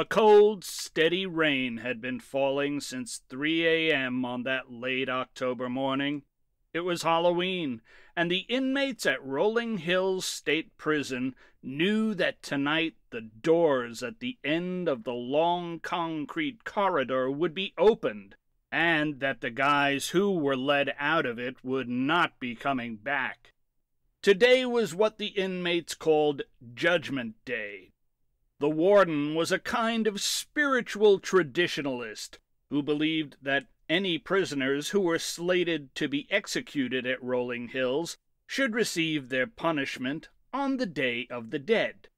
A cold, steady rain had been falling since 3 a.m. on that late October morning. It was Halloween, and the inmates at Rolling Hills State Prison knew that tonight the doors at the end of the long concrete corridor would be opened, and that the guys who were led out of it would not be coming back. Today was what the inmates called Judgment Day. The warden was a kind of spiritual traditionalist who believed that any prisoners who were slated to be executed at Rolling Hills should receive their punishment on the Day of the Dead.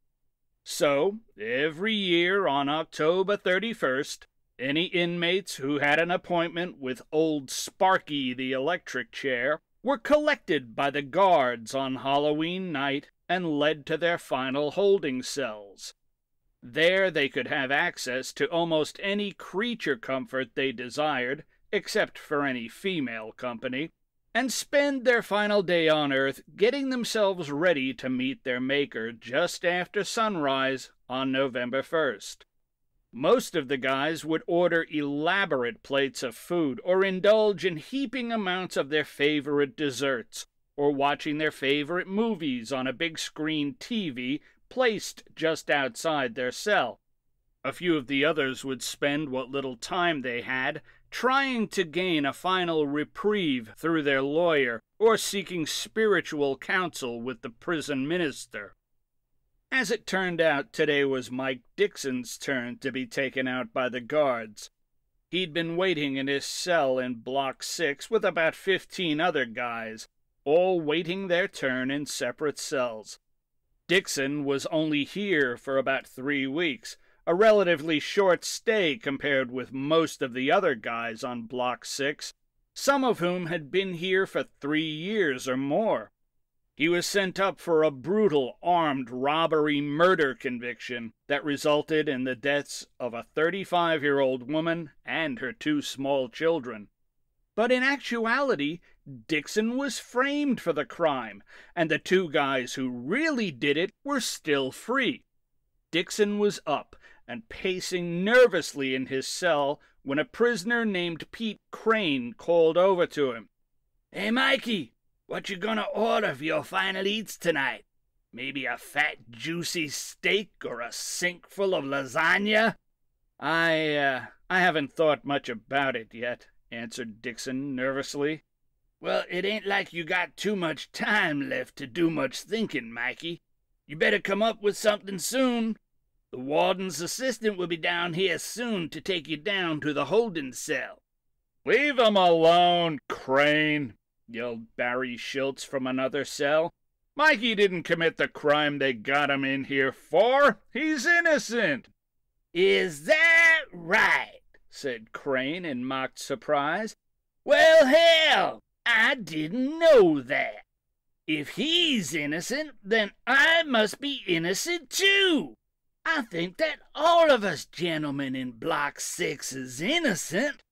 So, every year on October 31st, any inmates who had an appointment with old Sparky the electric chair were collected by the guards on Halloween night and led to their final holding cells. There they could have access to almost any creature comfort they desired, except for any female company, and spend their final day on Earth getting themselves ready to meet their Maker just after sunrise on November 1st. Most of the guys would order elaborate plates of food or indulge in heaping amounts of their favorite desserts, or watching their favorite movies on a big screen TV placed just outside their cell. A few of the others would spend what little time they had trying to gain a final reprieve through their lawyer or seeking spiritual counsel with the prison minister. As it turned out, today was Mike Dixon's turn to be taken out by the guards. He'd been waiting in his cell in Block 6 with about 15 other guys, all waiting their turn in separate cells. Dixon was only here for about 3 weeks, a relatively short stay compared with most of the other guys on Block 6, some of whom had been here for 3 years or more. He was sent up for a brutal armed robbery murder conviction that resulted in the deaths of a 35-year-old woman and her 2 small children. But in actuality, Dixon was framed for the crime, and the 2 guys who really did it were still free. Dixon was up and pacing nervously in his cell when a prisoner named Pete Crane called over to him. "Hey, Mikey, what you gonna order for your final eats tonight? Maybe a fat, juicy steak or a sink full of lasagna?" I haven't thought much about it yet," answered Dixon nervously. "Well, it ain't like you got too much time left to do much thinking, Mikey. You better come up with something soon. The warden's assistant will be down here soon to take you down to the holding cell." "Leave him alone, Crane," yelled Barry Schultz from another cell. "Mikey didn't commit the crime they got him in here for. He's innocent." "Is that right?" said Crane in mock surprise. "Well, hell, I didn't know that. If he's innocent, then I must be innocent too. I think that all of us gentlemen in Block 6 is innocent."